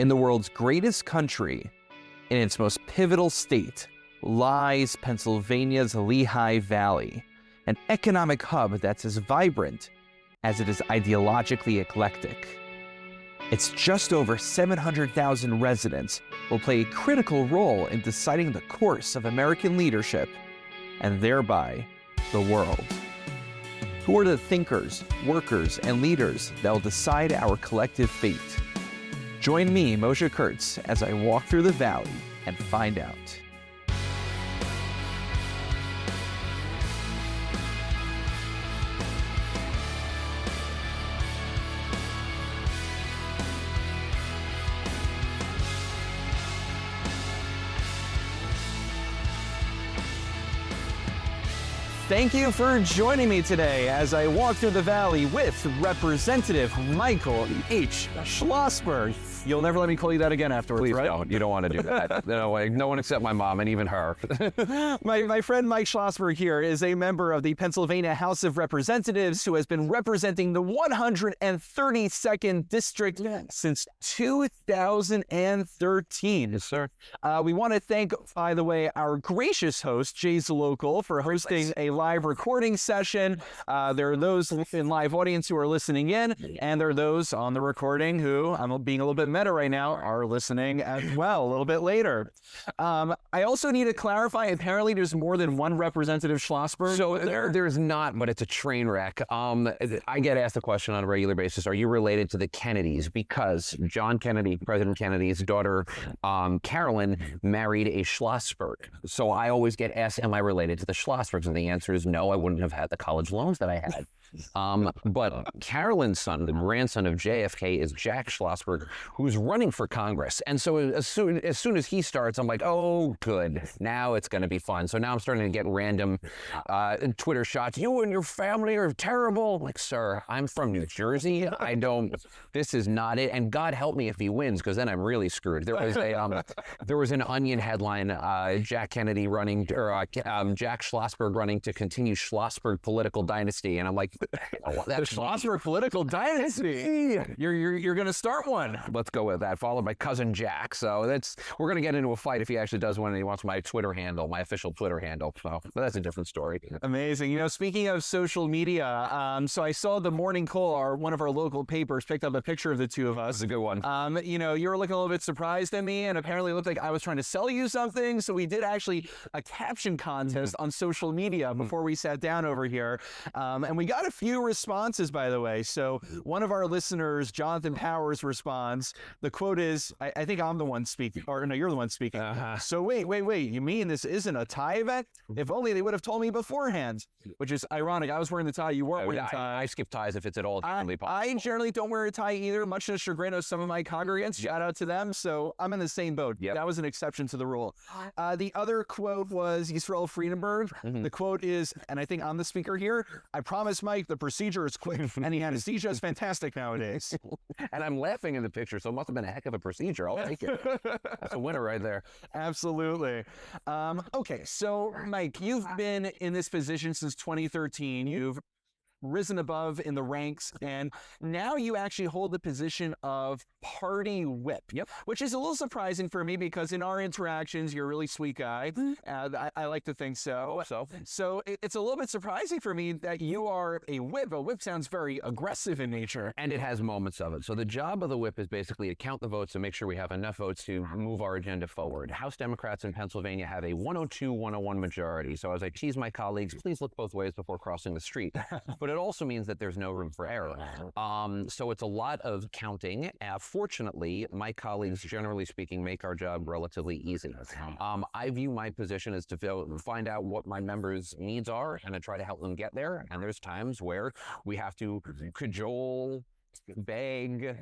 In the world's greatest country, in its most pivotal state, lies Pennsylvania's Lehigh Valley, an economic hub that's as vibrant as it is ideologically eclectic. Its just over 700,000 residents will play a critical role in deciding the course of American leadership and thereby the world. Who are the thinkers, workers, and leaders that will decide our collective fate? Join me, Moshe Kurtz, as I walk through the valley and find out. Thank you for joining me today as I walk through the valley with Representative Michael H. Schlossberg. You'll never let me call you that again afterwards, Please right? don't. You don't want to do that. No way. No one except my mom and even her. My friend Mike Schlossberg here is a member of the Pennsylvania House of Representatives who has been representing the 132nd District since 2013. Yes, sir. We want to thank, by the way, our gracious host, Jay's Local, for hosting a live recording session. There are those in live audience who are listening in, and there are those on the recording who, I'm being a little bit meta right now, are listening as well a little bit later. I also need to clarify, apparently there's more than one Representative Schlossberg. So there's not, but it's a train wreck. I get asked the question on a regular basis, are you related to the Kennedys? Because John Kennedy, President Kennedy's daughter, Carolyn, married a Schlossberg. So I always get asked, am I related to the Schlossbergs? And the answer is no, I wouldn't have had the college loans that I had. But Carolyn's son, the grandson of JFK, is Jack Schlossberg, who's running for Congress. And so as soon as he starts, I'm like, oh, good. Now it's going to be fun. So now I'm starting to get random Twitter shots. You and your family are terrible. I'm like, sir, I'm from New Jersey. This is not it. And God help me if he wins, because then I'm really screwed. There was an Onion headline, Jack Kennedy running, or Jack Schlossberg running to continue Schlossberg political dynasty. And I'm like, that Schlossberg political dynasty. You're going to start one. Let's go with that. Followed by cousin Jack. So we're going to get into a fight if he actually does win and he wants my Twitter handle, my official Twitter handle. So but that's a different story. Amazing. You know, speaking of social media, so I saw the Morning Call, one of our local papers, picked up a picture of the two of us. That's a good one. You know, you were looking a little bit surprised at me, and apparently it looked like I was trying to sell you something. So we did actually a caption contest on social media before we sat down over here, and we got a few responses, by the way. So one of our listeners, Jonathan Powers, responds. The quote is, I think I'm the one speaking, or no, you're the one speaking. So wait, you mean this isn't a tie event? If only they would have told me beforehand, which is ironic. I was wearing the tie, you weren't wearing the tie. I skip ties if it's at all humanly possible. I generally don't wear a tie either, much to the chagrin of some of my congregants. Shout out to them. So I'm in the same boat. Yep. That was an exception to the rule. The other quote was Yisrael Friedenberg. The quote is, and I think I'm the speaker here, I promise, Mike, the procedure is quick, and the anesthesia is fantastic nowadays. And I'm laughing in the picture, so it must have been a heck of a procedure. I'll take it. That's a winner right there. Absolutely. Okay, so Mike, you've been in this position since 2013. You've risen above in the ranks, and now you actually hold the position of party whip. Yep. Which is a little surprising for me because in our interactions, you're a really sweet guy. I like to think so. So it's a little bit surprising for me that you are a whip. A whip sounds very aggressive in nature. And it has moments of it. So the job of the whip is basically to count the votes and make sure we have enough votes to move our agenda forward. House Democrats in Pennsylvania have a 102-101 majority. So as I tease my colleagues, please look both ways before crossing the street. But it also means that there's no room for error. So it's a lot of counting. Fortunately, my colleagues, generally speaking, make our job relatively easy. I view my position as to find out what my members' needs are and to try to help them get there. And there's times where we have to cajole, beg,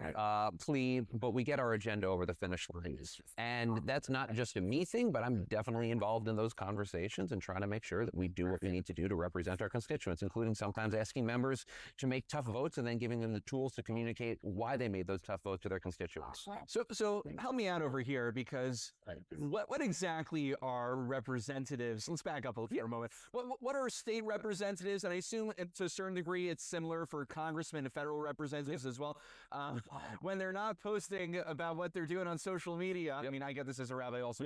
plead, but we get our agenda over the finish lines. And that's not just a me thing, but I'm definitely involved in those conversations and trying to make sure that we do what we need to do to represent our constituents, including sometimes asking members to make tough votes and then giving them the tools to communicate why they made those tough votes to their constituents. So help me out over here, because what exactly are representatives? Let's back up for a moment. What are state representatives? And I assume to a certain degree it's similar for congressmen and federal representatives. news as well. When they're not posting about what they're doing on social media, I mean, I get this as a rabbi also.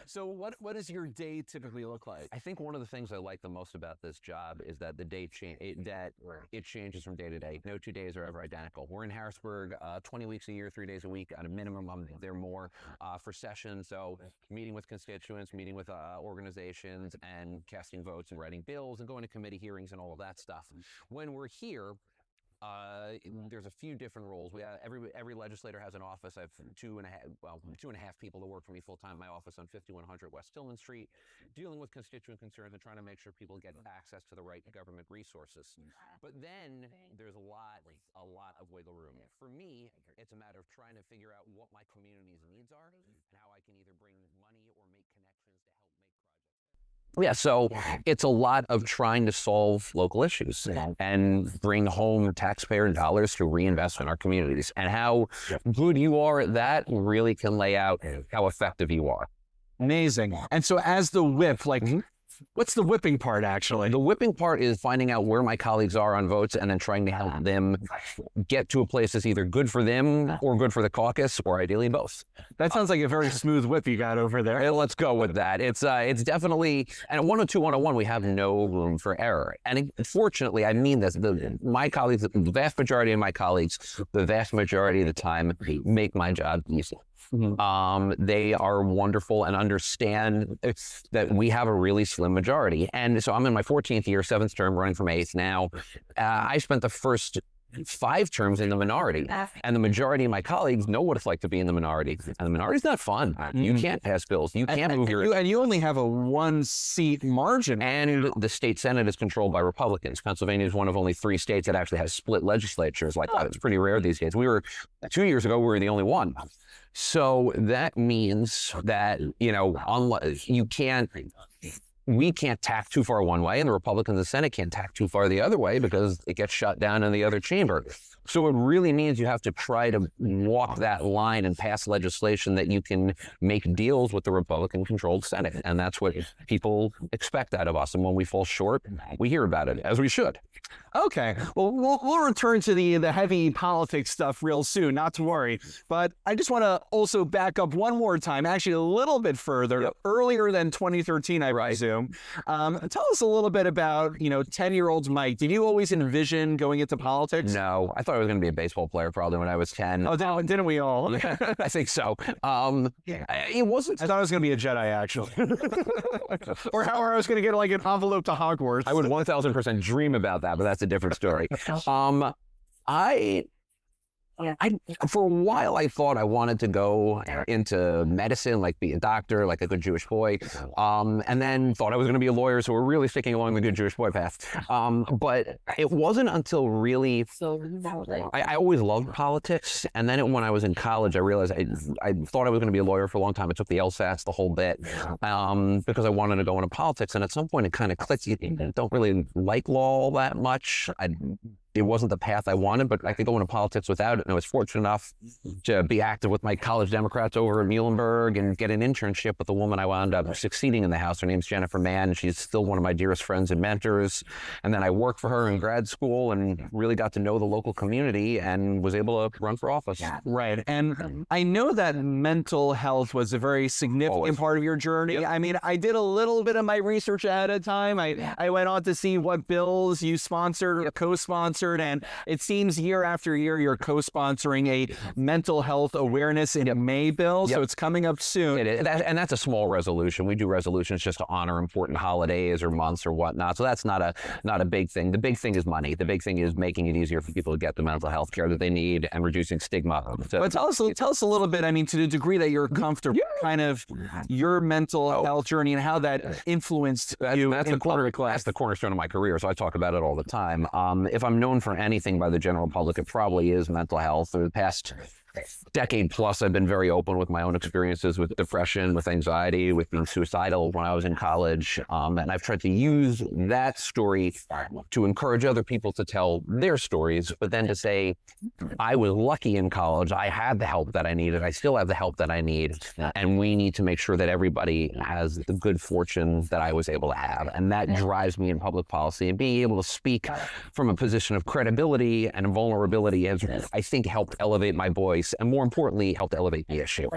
So what does your day typically look like? I think one of the things I like the most about this job is that the day it changes from day to day. No 2 days are ever identical. We're in Harrisburg 20 weeks a year, 3 days a week at a minimum. I'm there more for sessions. So meeting with constituents, meeting with organizations, and casting votes and writing bills and going to committee hearings and all of that stuff. When we're here, there's a few different roles. We every legislator has an office. I have two and a half people that work for me full time in my office on 5100 West Tillman Street, dealing with constituent concerns and trying to make sure people get access to the right government resources. But then there's a lot of wiggle room. For me, it's a matter of trying to figure out what my community's needs are and how I can either bring money or make connections to help make projects. Yeah, so it's a lot of trying to solve local issues and bring home taxpayer dollars to reinvest in our communities. And how good you are at that really can lay out how effective you are. Amazing. And so as the whip, like, what's the whipping part, actually? The whipping part is finding out where my colleagues are on votes and then trying to help them get to a place that's either good for them or good for the caucus, or ideally both. That sounds like a very smooth whip you got over there. Hey, let's go with that. It's definitely, and at 102-101, we have no room for error. And fortunately, I mean this, my colleagues, the vast majority of my colleagues, the vast majority of the time, make my job easy. They are wonderful and understand that we have a really slim majority. And so I'm in my 14th year, 7th term, running from 8th now. I spent the first 5 terms in the minority, and the majority of my colleagues know what it's like to be in the minority. And the minority's not fun. You can't pass bills. You can't move your... And you only have a 1-seat margin. And the state Senate is controlled by Republicans. Pennsylvania is one of only 3 states that actually has split legislatures like that. It's pretty rare these days. 2 years ago, we were the only one. So that means that, we can't tack too far one way, and the Republicans in the Senate can't tack too far the other way because it gets shut down in the other chamber. So it really means you have to try to walk that line and pass legislation that you can make deals with the Republican-controlled Senate. And that's what people expect out of us. And when we fall short, we hear about it, as we should. Okay. Well, we'll return to the heavy politics stuff real soon, not to worry. But I just want to also back up one more time, actually a little bit further, earlier than 2013, I presume. Tell us a little bit about, 10-year-old Mike. Did you always envision going into politics? No, I thought I was going to be a baseball player probably when I was 10. Oh, didn't we all? Yeah, I think so. It wasn't. I thought I was going to be a Jedi, actually. or I was going to get like an envelope to Hogwarts. I would 1,000% dream about that, but that's a different story. For a while, I thought I wanted to go into medicine, like be a doctor, like a good Jewish boy, and then thought I was going to be a lawyer, so we're really sticking along the good Jewish boy path. But it wasn't until really, I always loved politics, and then when I was in college, I realized I thought I was going to be a lawyer for a long time. I took the LSATs, the whole bit, because I wanted to go into politics, and at some point it kind of clicked. You don't really like law all that much. It wasn't the path I wanted, but I could go into politics without it. And I was fortunate enough to be active with my college Democrats over at Muhlenberg and get an internship with a woman I wound up succeeding in the House. Her name's Jennifer Mann. She's still one of my dearest friends and mentors. And then I worked for her in grad school and really got to know the local community and was able to run for office. Right. And I know that mental health was a very significant part of your journey. I mean, I did a little bit of my research ahead of time. I went on to see what bills you sponsored or co-sponsored. And it seems year after year, you're co-sponsoring a mental health awareness in May bill. So it's coming up soon. It is. And that's a small resolution. We do resolutions just to honor important holidays or months or whatnot. So that's not a big thing. The big thing is money. The big thing is making it easier for people to get the mental health care that they need and reducing stigma. But tell us a little bit, I mean, to the degree that you're comfortable, kind of your mental health journey and how that influenced you in public life. That's the cornerstone of my career. So I talk about it all the time. If I'm known for anything by the general public, it probably is mental health. For the past decade plus, I've been very open with my own experiences with depression, with anxiety, with being suicidal when I was in college. And I've tried to use that story to encourage other people to tell their stories, but then to say, I was lucky in college. I had the help that I needed. I still have the help that I need. And we need to make sure that everybody has the good fortune that I was able to have. And that drives me in public policy, and being able to speak from a position of credibility and vulnerability has, I think, helped elevate my voice, and more importantly, helped elevate the issue.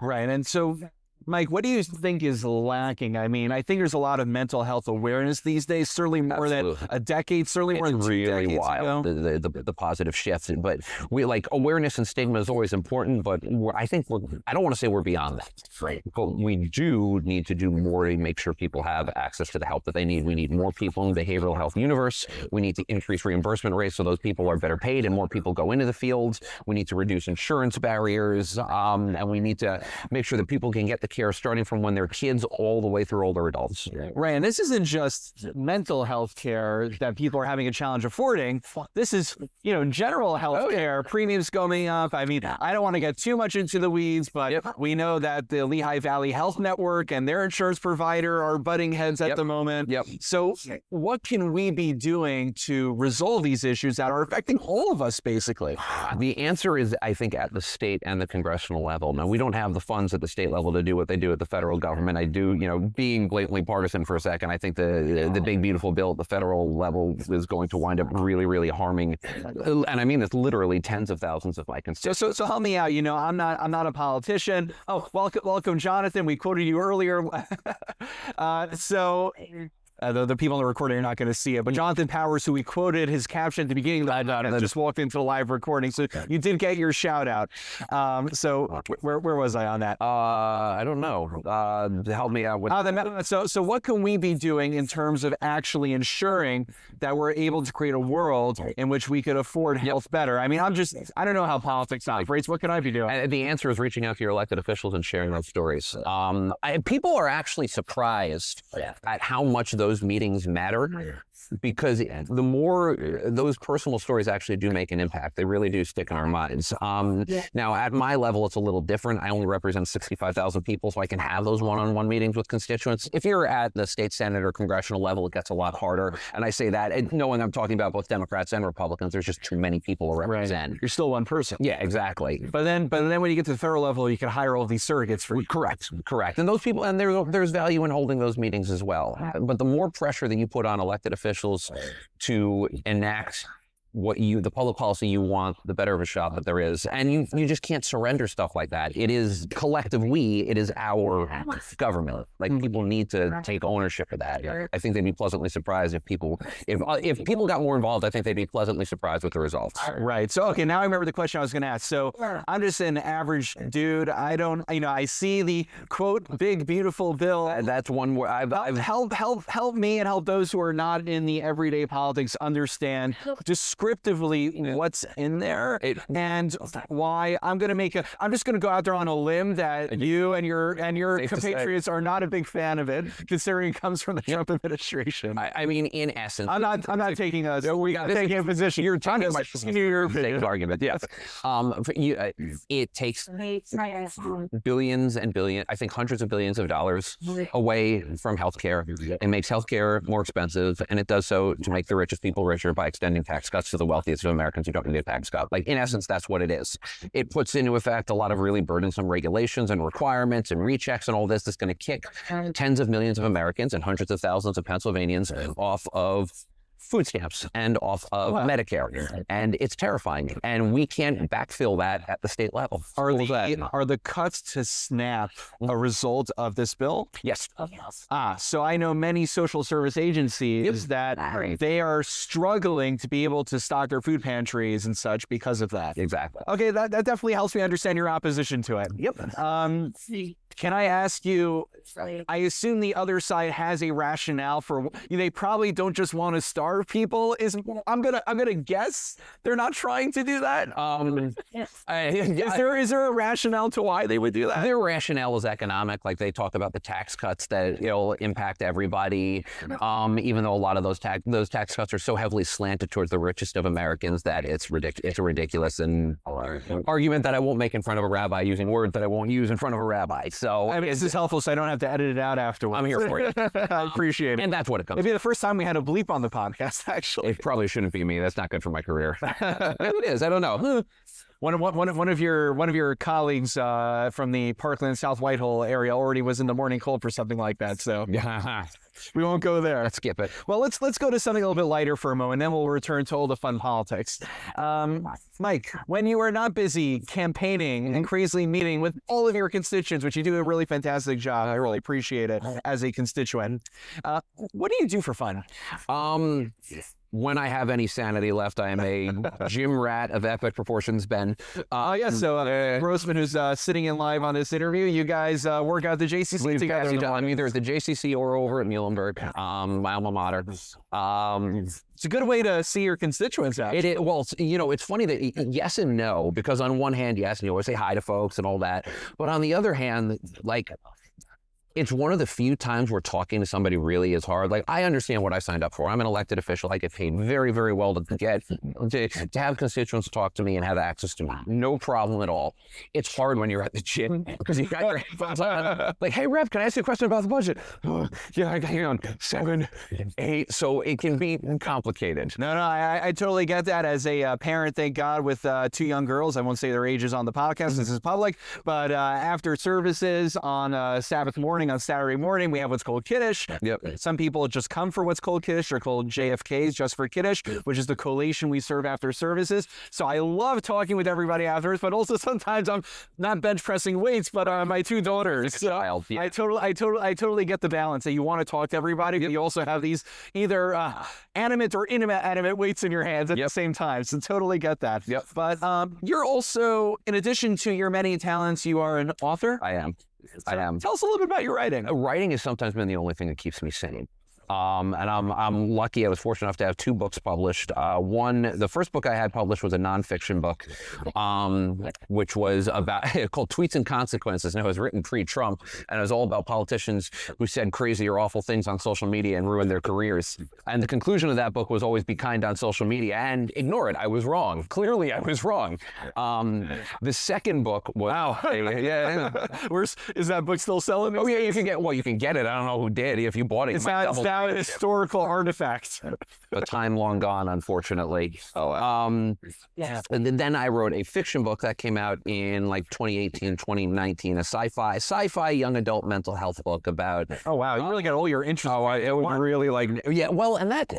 Right. And so, Mike, what do you think is lacking? I mean, I think there's a lot of mental health awareness these days, certainly more than a decade, certainly more than 2 decades really wild, ago. The positive shifts. But we, like, awareness and stigma is always important, but I think I don't want to say we're beyond that. Right. But we do need to do more to make sure people have access to the help that they need. We need more people in the behavioral health universe. We need to increase reimbursement rates so those people are better paid and more people go into the fields. We need to reduce insurance barriers, and we need to make sure that people can get the care starting from when they're kids all the way through older adults. Right, and this isn't just mental health care that people are having a challenge affording. This is, general health care, premiums going up. I mean, I don't want to get too much into the weeds, but we know that the Lehigh Valley Health Network and their insurance provider are butting heads at the moment. So what can we be doing to resolve these issues that are affecting all of us, basically? The answer is, I think, at the state and the congressional level. Now, we don't have the funds at the state level to do what they do at the federal government. I do, being blatantly partisan for a second, I think the big, beautiful bill at the federal level is going to wind up really, really harming, and I mean this literally, tens of thousands of my constituents. So help me out. I'm not a politician. Oh, welcome, Jonathan. We quoted you earlier. The people on the recording are not going to see it, but Jonathan Powers, who we quoted his caption at the beginning of the podcast, just walked into the live recording. So you did get your shout out. So where was I on that? I don't know. Help me out with. So what can we be doing in terms of actually ensuring that we're able to create a world in which we could afford health better? I mean, I don't know how politics operates. What can I be doing? And the answer is reaching out to your elected officials and sharing those stories. People are actually surprised at how much those meetings matter, because the more those personal stories actually do make an impact. They really do stick in our minds. Now, at my level, it's a little different. I only represent 65,000 people, so I can have those one-on-one meetings with constituents. If you're at the state senate or congressional level, it gets a lot harder. And I say that, and knowing I'm talking about both Democrats and Republicans, there's just too many people to represent. Right. You're still one person. Yeah, exactly. But then when you get to the federal level, you can hire all these surrogates for you. Correct. And those people, and there's value in holding those meetings as well. But the more pressure that you put on elected officials to enact the public policy you want, the better of a shot that there is. And you just can't surrender stuff like that. It is collective it is our government. Like, people need to take ownership of that. I think they'd be pleasantly surprised if people got more involved. I think they'd be pleasantly surprised with the results. Right. So, okay, now I remember the question I was going to ask. So I'm just an average dude. I see the quote, big, beautiful bill. That's one where I've help me and help those who are not in the everyday politics understand descriptively what's in there and why. I'm just going to go out there on a limb that you and your compatriots are not a big fan of it, considering it comes from the Trump administration. I mean, in essence, I'm not taking a position. You're talking about your argument. Yes. It takes billions and billions, I think hundreds of billions of dollars away from healthcare. It makes healthcare more expensive, and it does so to make the richest people richer by extending tax cuts to the wealthiest of Americans who don't need a tax cut. Like, in essence, that's what it is. It puts into effect a lot of really burdensome regulations and requirements and rechecks and all this that's going to kick tens of millions of Americans and hundreds of thousands of Pennsylvanians off of food stamps and off of Medicare. And it's terrifying. And we can't backfill that at the state level. Are the cuts to SNAP a result of this bill? Yes. So I know many social service agencies that they are struggling to be able to stock their food pantries and such because of that. Exactly. Okay, that definitely helps me understand your opposition to it. Yep. Can I ask you, I assume the other side has a rationale for, they probably don't just want to starve people. I'm gonna guess they're not trying to do that. Is there a rationale to why they would do that? Their rationale is economic. Like they talk about the tax cuts that it'll impact everybody. Even though a lot of those tax cuts are so heavily slanted towards the richest of Americans that it's ridiculous. It's a ridiculous argument that I won't make in front of a rabbi, using words that I won't use in front of a rabbi. So I mean, this is helpful, so I don't have to edit it out afterwards. I'm here for you. I appreciate it. And that's what it comes. Maybe the first time we had a bleep on the podcast. Actually, it probably shouldn't be me. That's not good for my career. It is. I don't know. One of your colleagues from the Parkland South Whitehall area already was in the morning cold for something like that. So we won't go there. Let's skip it. Well, let's go to something a little bit lighter for a moment, then we'll return to all the fun politics. Mike, when you are not busy campaigning and crazily meeting with all of your constituents, which you do a really fantastic job, I really appreciate it as a constituent. What do you do for fun? When I have any sanity left, I am a gym rat of epic proportions, Ben. Grossman, who's sitting in live on this interview, you guys work out the JCC together. I'm either at the JCC or over at Muhlenberg, my alma mater. It's a good way to see your constituents out. It is, well, it's funny that yes and no, because on one hand, yes, and you always say hi to folks and all that. But on the other hand, like, it's one of the few times where talking to somebody really is hard. Like, I understand what I signed up for. I'm an elected official. I get paid very, very well to have constituents talk to me and have access to me. No problem at all. It's hard when you're at the gym because you got your headphones on. Like, hey, Rev, can I ask you a question about the budget? Yeah, I got you on 7, 8. So it can be complicated. No, I totally get that. As a parent, thank God, with 2 young girls. I won't say their ages on the podcast. This is public. But after services on Sabbath morning, on Saturday morning, we have what's called Kiddush. Yep. Some people just come for what's called Kiddush. They're called JFKs, just for Kiddush, which is the collation we serve after services. So I love talking with everybody afterwards, but also sometimes I'm not bench pressing weights, but my 2 daughters. So I totally get the balance that you want to talk to everybody, but you also have these either animate or inanimate weights in your hands at the same time. So totally get that. Yep. But you're also, in addition to your many talents, you are an author. I am. Tell us a little bit about your writing. Writing has sometimes been the only thing that keeps me sane. And I'm lucky. I was fortunate enough to have 2 books published. The first book I had published was a nonfiction book, which was about called Tweets and Consequences, and it was written pre-Trump, and it was all about politicians who said crazy or awful things on social media and ruined their careers. And the conclusion of that book was always be kind on social media and ignore it. I was wrong. Clearly, I was wrong. The second book was Is that book still selling? Oh yeah, you can get it. I don't know who did. If you bought it, it's now a historical artifact. A time long gone, unfortunately. And then I wrote a fiction book that came out in like 2018, 2019, a sci-fi young adult mental health book about. Oh wow, you really got all your interests. It was really like, well, and that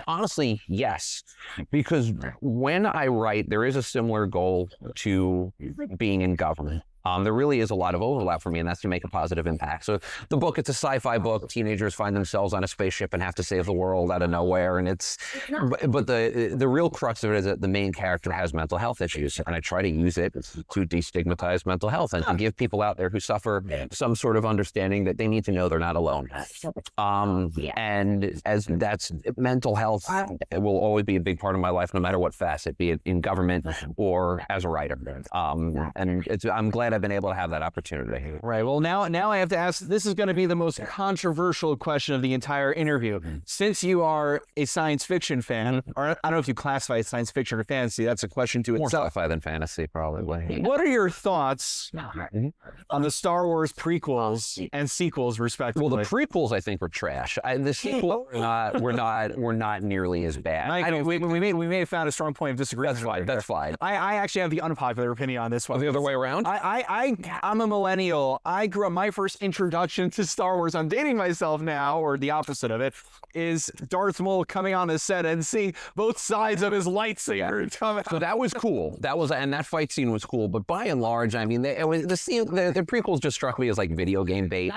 honestly, yes, because when I write, there is a similar goal to being in government. There really is a lot of overlap for me, and that's to make a positive impact. So the book, it's a sci-fi book. Teenagers find themselves on a spaceship and have to save the world out of nowhere. And but the real crux of it is that the main character has mental health issues. And I try to use it to destigmatize mental health and to give people out there who suffer some sort of understanding that they need to know they're not alone. And as that's mental health, it will always be a big part of my life, no matter what facet, be it in government or as a writer. And I'm glad I've been able to have that opportunity. Right. Well, now I have to ask, this is going to be the most controversial question of the entire interview. Since you are a science fiction fan, or I don't know if you classify science fiction or fantasy, that's a question to More itself. sci-fi than fantasy, probably. What are your thoughts on the Star Wars prequels and sequels, respectively? Well, the prequels, I think, were trash. The sequels were not nearly as bad. We may have found a strong point of disagreement. That's fine. I actually have the unpopular opinion on this one. The other way around? I'm a millennial. I grew up, my first introduction to Star Wars, I'm dating myself now, or the opposite of it, is Darth Maul coming on the set and seeing both sides of his lightsaber. So that was cool. And that fight scene was cool. But by and large, I mean, the prequels just struck me as like video game bait.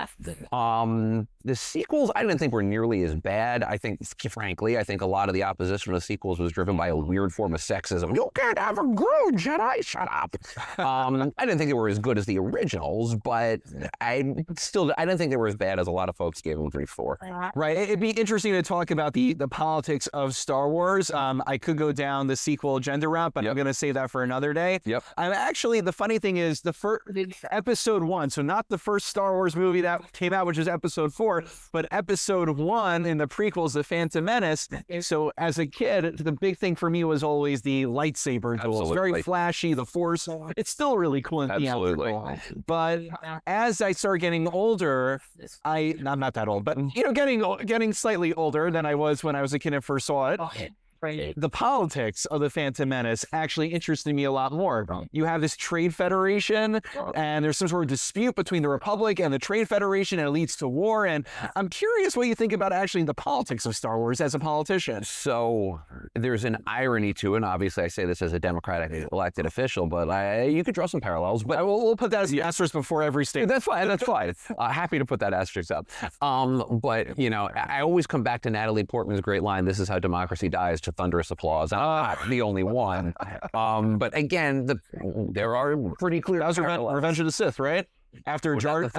The sequels, I didn't think were nearly as bad. I think, frankly, I think a lot of the opposition to the sequels was driven by a weird form of sexism. You can't have a girl, Jedi, shut up. I didn't think they were as good as the originals, but I didn't think they were as bad as a lot of folks gave them grief for. Right. It'd be interesting to talk about the politics of Star Wars. I could go down the sequel agenda route, but I'm going to save that for another day. Yep. Actually, the funny thing is, the first episode 1, so not the first Star Wars movie that came out, which is episode 4, but episode 1 in the prequels, The Phantom Menace. So as a kid, the big thing for me was always the lightsaber duels. Very flashy, the Force. It's still really cool and theatrical. But as I started getting older, I'm not that old, but getting slightly older than I was when I was a kid and first saw it. The politics of the Phantom Menace actually interested me a lot more. You have this trade federation, and there's some sort of dispute between the Republic and the Trade Federation, and it leads to war. And I'm curious what you think about actually the politics of Star Wars as a politician. So there's an irony to it, and obviously I say this as a Democratic elected official, but you could draw some parallels. But we'll put that as the asterisk before every state. That's fine. That's fine. Happy to put that asterisk up. But I always come back to Natalie Portman's great line: "This is how democracy dies." To thunderous applause. I'm not the only one. But again, there are pretty clear. That was Revenge of the Sith, right? After Jar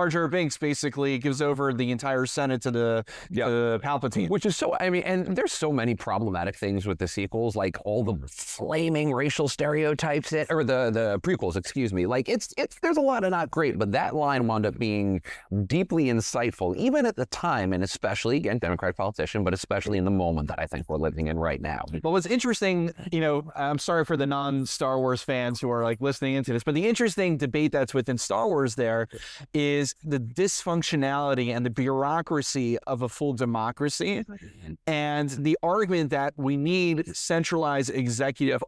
Jar Binks basically gives over the entire Senate to Palpatine. Which is so, and there's so many problematic things with the sequels, like all the flaming racial stereotypes, or the prequels, excuse me. Like, there's a lot of not great, but that line wound up being deeply insightful, even at the time, and especially, again, Democratic politician, but especially in the moment that I think we're living in right now. But what's interesting, I'm sorry for the non-Star Wars fans who are listening into this, but the interesting debate that's within Star Wars there is the dysfunctionality and the bureaucracy of a full democracy, and the argument that we need centralized executive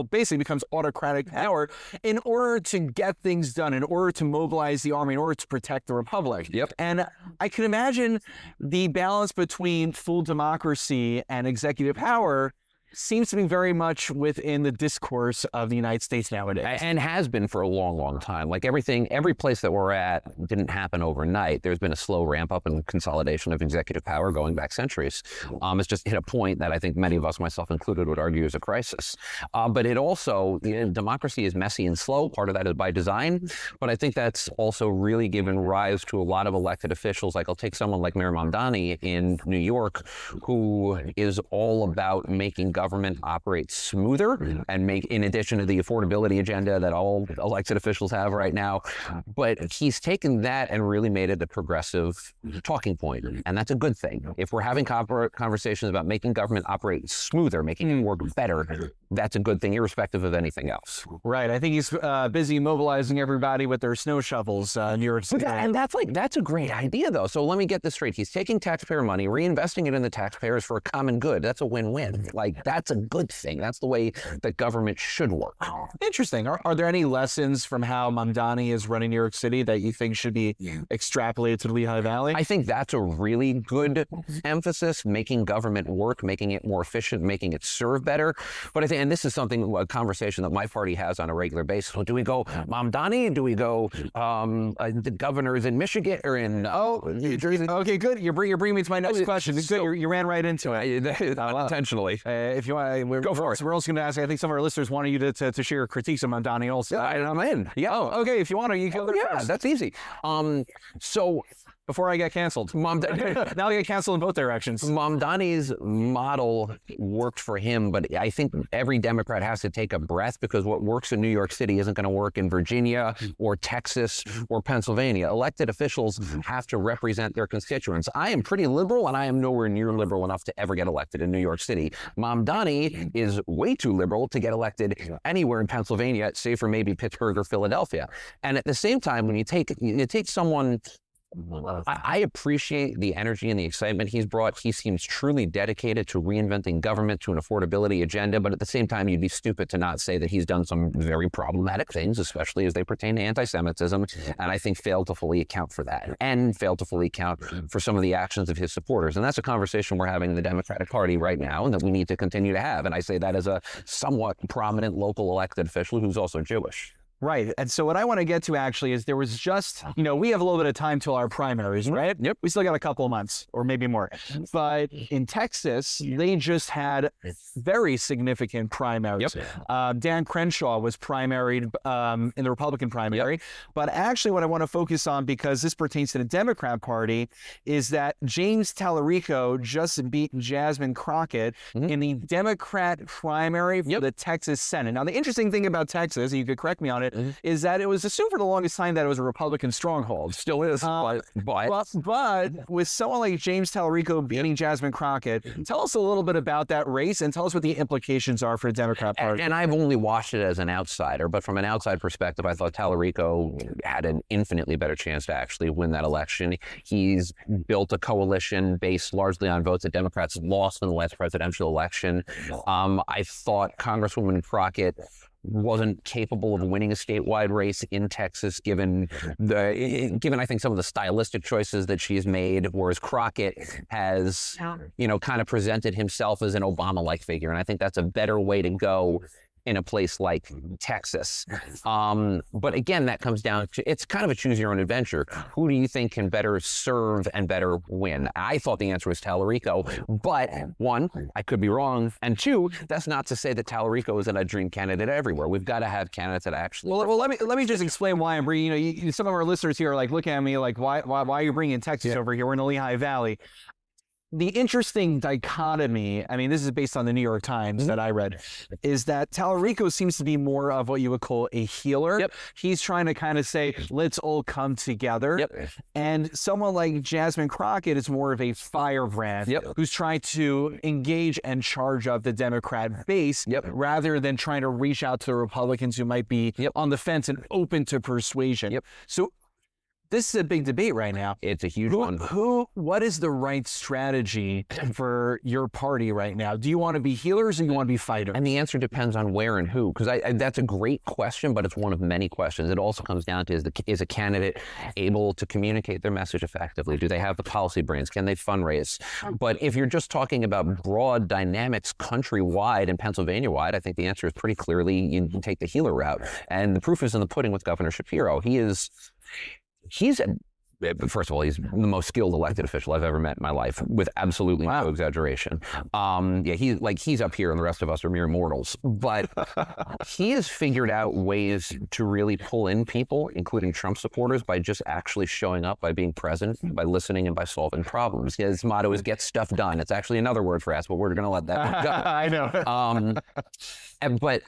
basically becomes autocratic power in order to get things done, in order to mobilize the army, in order to protect the Republic. Yep. And I can imagine the balance between full democracy and executive power seems to be very much within the discourse of the United States nowadays. And has been for a long, long time. Like every place that we're at didn't happen overnight. There's been a slow ramp up and consolidation of executive power going back centuries. It's just hit a point that I think many of us, myself included, would argue is a crisis. But it also, democracy is messy and slow. Part of that is by design. But I think that's also really given rise to a lot of elected officials. Like, I'll take someone like Mayor Mamdani in New York, who is all about making government operate smoother and make, in addition to the affordability agenda that all elected officials have right now. But he's taken that and really made it a progressive talking point. And that's a good thing. If we're having conversations about making government operate smoother, making it work better, that's a good thing, irrespective of anything else. Right. I think he's busy mobilizing everybody with their snow shovels in New York City. And that's a great idea, though. So let me get this straight. He's taking taxpayer money, reinvesting it in the taxpayers for a common good. That's a win-win. That's a good thing. That's the way that government should work. Interesting. Are there any lessons from how Mamdani is running New York City that you think should be extrapolated to the Lehigh Valley? I think that's a really good emphasis, making government work, making it more efficient, making it serve better. But I think, and this is a conversation that my party has on a regular basis. So do we go Mamdani? Do we go the governors in Michigan or in New Jersey? Okay, good. You're bringing me to my next question. It's good. You ran right into it. Unintentionally. If you want, go for it. So we're also going to ask. I think some of our listeners wanted you to share critiques of Mamdani also. Yeah, I'm in. Yeah. Oh, okay. If you want to, you go there first. That's easy. So. Before I get canceled. Now I get canceled in both directions. Mamdani's model worked for him, but I think every Democrat has to take a breath, because what works in New York City isn't going to work in Virginia or Texas or Pennsylvania. Elected officials have to represent their constituents. I am pretty liberal, and I am nowhere near liberal enough to ever get elected in New York City. Mamdani is way too liberal to get elected anywhere in Pennsylvania, save for maybe Pittsburgh or Philadelphia. And at the same time, when you take someone, I appreciate the energy and the excitement he's brought. He seems truly dedicated to reinventing government, to an affordability agenda, but at the same time, you'd be stupid to not say that he's done some very problematic things, especially as they pertain to anti-Semitism, and I think failed to fully account for that, and failed to fully account for some of the actions of his supporters. And that's a conversation we're having in the Democratic Party right now, and that we need to continue to have. And I say that as a somewhat prominent local elected official who's also Jewish. Right. And so what I want to get to actually is there was just, we have a little bit of time till our primaries, right? Yep. We still got a couple of months or maybe more. But in Texas, they just had very significant primaries. Yep. Dan Crenshaw was primaried in the Republican primary. Yep. But actually what I want to focus on, because this pertains to the Democrat Party, is that James Tallarico just beat Jasmine Crockett in the Democrat primary for the Texas Senate. Now, the interesting thing about Texas, and you could correct me on it, is that it was assumed for the longest time that it was a Republican stronghold. Still is, but with someone like James Tallarico beating Jasmine Crockett, tell us a little bit about that race and tell us what the implications are for the Democrat Party. And I've only watched it as an outsider, but from an outside perspective, I thought Tallarico had an infinitely better chance to actually win that election. He's built a coalition based largely on votes that Democrats lost in the last presidential election. I thought Congresswoman Crockett wasn't capable of winning a statewide race in Texas, given I think some of the stylistic choices that she's made, whereas Crockett has, kind of presented himself as an Obama-like figure. And I think that's a better way to go in a place like Texas. But again, that comes down to, it's kind of a choose your own adventure. Who do you think can better serve and better win? I thought the answer was Tallarico, but one, I could be wrong. And two, that's not to say that Tallarico isn't a dream candidate everywhere. We've got to have candidates that actually. Well, let me just explain why I'm bringing, some of our listeners here are like looking at me like, why are you bringing Texas over here? We're in the Lehigh Valley. The interesting dichotomy, I mean, this is based on the New York Times that I read, is that Tallarico seems to be more of what you would call a healer. Yep. He's trying to kind of say, let's all come together. Yep. And someone like Jasmine Crockett is more of a firebrand who's trying to engage and charge up the Democrat base rather than trying to reach out to the Republicans who might be on the fence and open to persuasion. So this is a big debate right now. It's a huge one. What is the right strategy for your party right now? Do you want to be healers or do you want to be fighters? And the answer depends on where and who, because that's a great question, but it's one of many questions. It also comes down to, is a candidate able to communicate their message effectively? Do they have the policy brains? Can they fundraise? But if you're just talking about broad dynamics countrywide and Pennsylvania-wide, I think the answer is pretty clearly you take the healer route. And the proof is in the pudding with Governor Shapiro. First of all, he's the most skilled elected official I've ever met in my life, with absolutely no exaggeration. He's up here and the rest of us are mere mortals. But he has figured out ways to really pull in people, including Trump supporters, by just actually showing up, by being present, by listening, and by solving problems. His motto is get stuff done. It's actually another word for ass, but we're going to let that go. I know. But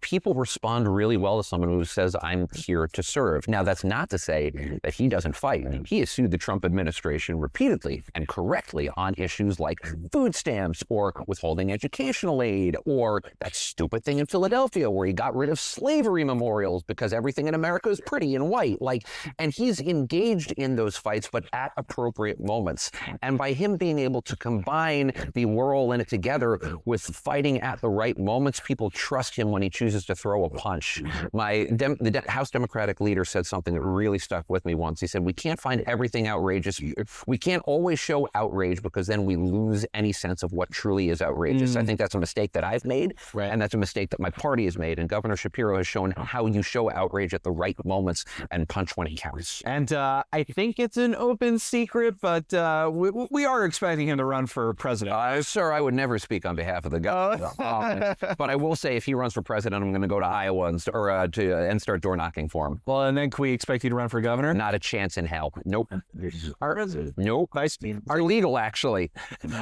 people respond really well to someone who says, I'm here to serve. Now, that's not to say that he doesn't fight. He has sued the Trump administration repeatedly and correctly on issues like food stamps or withholding educational aid, or that stupid thing in Philadelphia where he got rid of slavery memorials because everything in America is pretty and white. And he's engaged in those fights, but at appropriate moments. And by him being able to combine the we're all in it together with fighting at the right moments, people trust him when he chooses to throw a punch. The House Democratic leader said something that really stuck with me once. He said, we can't find everything outrageous. We can't always show outrage because then we lose any sense of what truly is outrageous. I think that's a mistake that I've made, and that's a mistake that my party has made. And Governor Shapiro has shown how you show outrage at the right moments and punch when it counts. And I think it's an open secret, but we are expecting him to run for president. Sir, I would never speak on behalf of the governor. But I will say, if he runs for president, I'm going to go to Iowa and start door knocking for him. Well, and then can we expect you to run for governor? Not a chance in hell. Nope. Nope. Are legal, actually.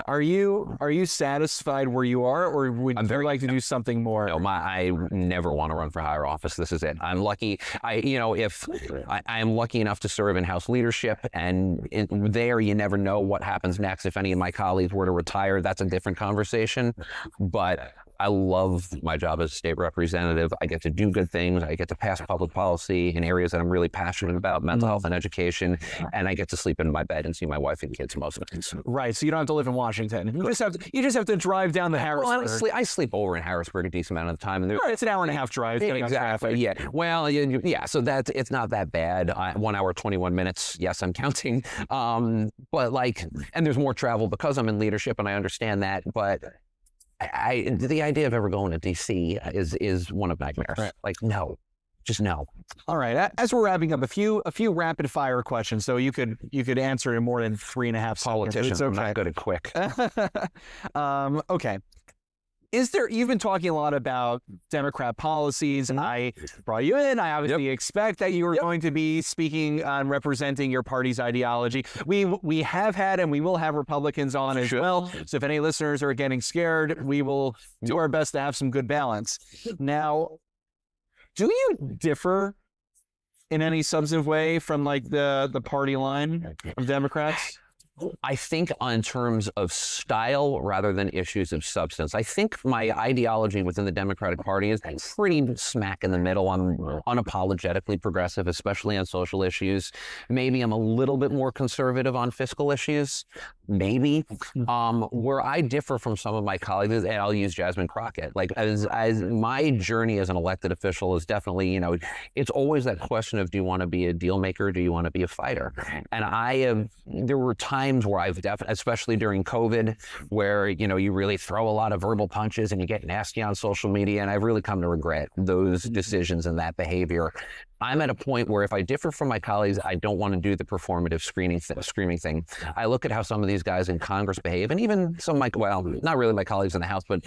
Are you satisfied where you are, or would you like to do something more? No, I never want to run for higher office. This is it. I'm lucky. If I am lucky enough to serve in House leadership, and there you never know what happens next. If any of my colleagues were to retire, that's a different conversation. But I love my job as a state representative. I get to do good things. I get to pass public policy in areas that I'm really passionate about, mental health and education, and I get to sleep in my bed and see my wife and kids most of it. Right, so you don't have to live in Washington. You just have to drive down to Harrisburg. Well, I sleep over in Harrisburg a decent amount of the time. And it's an hour and a half drive. Exactly. Yeah. Well, yeah. So it's not that bad. 1 hour 21 minutes. Yes, I'm counting. And there's more travel because I'm in leadership, and I understand that, but the idea of ever going to D.C. is one of nightmares. Right. No. just no. All right. As we're wrapping up, a few rapid fire questions, so you could answer in more than 3.5 seconds. Politicians, Okay. I'm not good at quick. Okay. You've been talking a lot about Democrat policies, and I brought you in. I obviously expect that you are going to be speaking on representing your party's ideology. We have had and we will have Republicans on as well. So if any listeners are getting scared, we will do our best to have some good balance. Now, do you differ in any substantive way from like the party line of Democrats? I think in terms of style rather than issues of substance. I think my ideology within the Democratic Party is pretty smack in the middle. I'm unapologetically progressive, especially on social issues. Maybe I'm a little bit more conservative on fiscal issues. Maybe. Where I differ from some of my colleagues, and I'll use Jasmine Crockett. Like as my journey as an elected official is definitely, it's always that question of, do you want to be a deal maker? Do you want to be a fighter? And there were times where I've definitely, especially during COVID, where, you really throw a lot of verbal punches and you get nasty on social media. And I've really come to regret those decisions and that behavior. I'm at a point where if I differ from my colleagues, I don't want to do the performative screaming thing. I look at how some of these guys in Congress behave, and even some of not really my colleagues in the House, but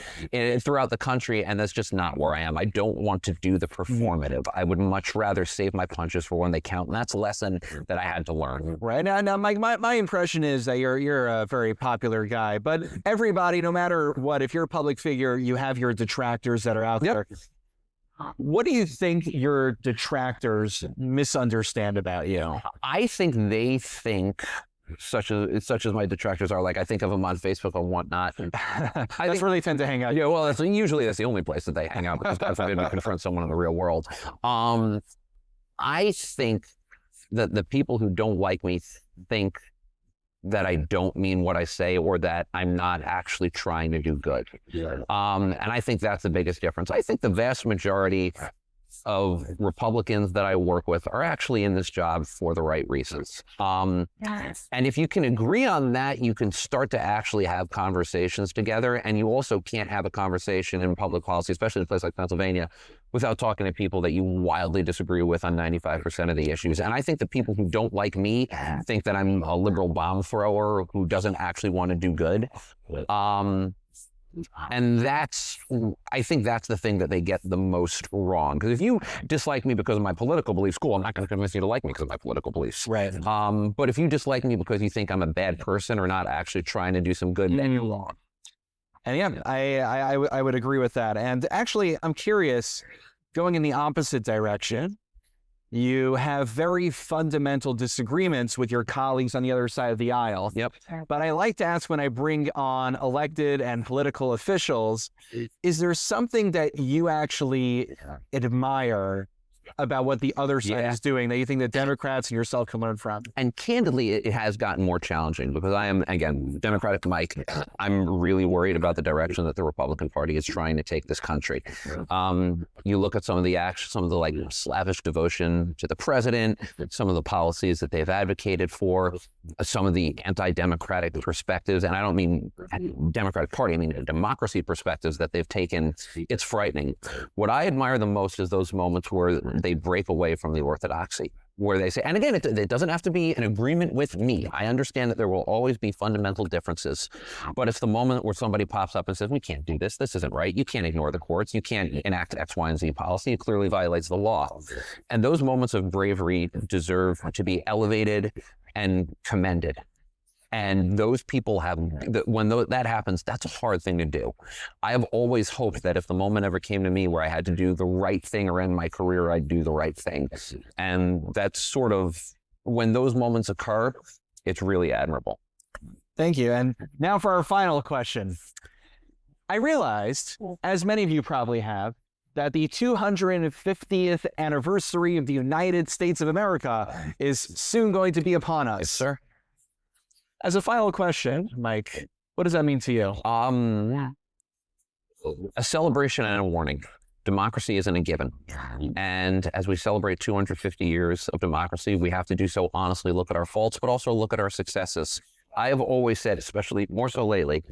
throughout the country, and that's just not where I am. I don't want to do the performative. I would much rather save my punches for when they count, and that's a lesson that I had to learn. Right. Now my impression is that you're a very popular guy, but everybody, no matter what, if you're a public figure, you have your detractors that are out there. What do you think your detractors misunderstand about you? I think they think, such as my detractors are, like I think of them on Facebook and whatnot. That's where they tend to hang out. Yeah, well, usually that's the only place that they hang out, because God forbid we confront someone in the real world. I think that the people who don't like me think that I don't mean what I say, or that I'm not actually trying to do good. And I think that's the biggest difference. I think the vast majority of Republicans that I work with are actually in this job for the right reasons. And if you can agree on that, you can start to actually have conversations together. And you also can't have a conversation in public policy, especially in a place like Pennsylvania, without talking to people that you wildly disagree with on 95% of the issues. And I think the people who don't like me think that I'm a liberal bomb thrower who doesn't actually want to do good. And I think that's the thing that they get the most wrong. Because if you dislike me because of my political beliefs, cool, I'm not going to convince you to like me because of my political beliefs. Right. But if you dislike me because you think I'm a bad person or not actually trying to do some good, then you're wrong. And yeah, I would agree with that. And actually, I'm curious, going in the opposite direction, you have very fundamental disagreements with your colleagues on the other side of the aisle. Yep. But I like to ask, when I bring on elected and political officials, is there something that you actually admire about what the other side is doing that you think that Democrats and yourself can learn from? And candidly, it has gotten more challenging, because I am, again, Democratic Mike. I'm really worried about the direction that the Republican Party is trying to take this country. You look at some of the actions, some of the like slavish devotion to the president, some of the policies that they've advocated for, some of the anti-democratic perspectives, and I don't mean Democratic Party, I mean democracy perspectives that they've taken. It's frightening. What I admire the most is those moments where they break away from the orthodoxy, where they say, and again, it doesn't have to be an agreement with me. I understand that there will always be fundamental differences, but it's the moment where somebody pops up and says, we can't do this. This isn't right. You can't ignore the courts. You can't enact X, Y, and Z policy. It clearly violates the law. And those moments of bravery deserve to be elevated and commended. And those people when that happens, that's a hard thing to do. I have always hoped that if the moment ever came to me where I had to do the right thing or end my career, I'd do the right thing. And that's sort of, when those moments occur, it's really admirable. Thank you. And now for our final question. I realized, as many of you probably have, that the 250th anniversary of the United States of America is soon going to be upon us. Yes, sir. As a final question, Mike, what does that mean to you? A celebration and a warning. Democracy isn't a given. And as we celebrate 250 years of democracy, we have to do so honestly, look at our faults, but also look at our successes. I have always said, especially more so lately,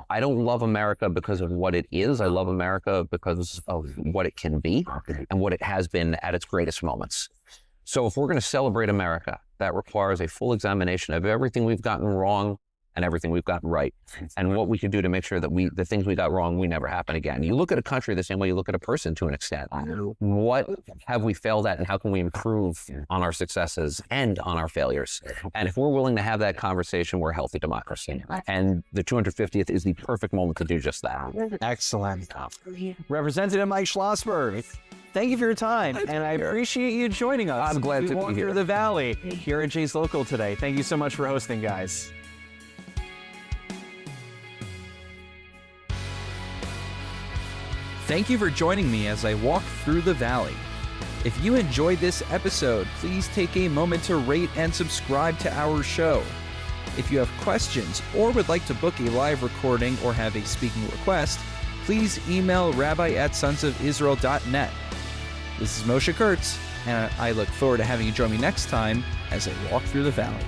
I don't love America because of what it is. I love America because of what it can be and what it has been at its greatest moments. So if we're going to celebrate America, that requires a full examination of everything we've gotten wrong and everything we've gotten right, and what we can do to make sure that the things we got wrong, we never happen again. You look at a country the same way you look at a person to an extent. What have we failed at, and how can we improve on our successes and on our failures? And if we're willing to have that conversation, we're a healthy democracy. And the 250th is the perfect moment to do just that. Excellent. Representative Mike Schlossberg, thank you for your time, and I appreciate you joining us. I'm glad to be walk here. Through the Valley here at Jay's Local today. Thank you so much for hosting, guys. Thank you for joining me as I walk through the valley. If you enjoyed this episode, please take a moment to rate and subscribe to our show. If you have questions or would like to book a live recording or have a speaking request, please email rabbi@sonsofisrael.net. This is Moshe Kurtz, and I look forward to having you join me next time as I walk through the valley.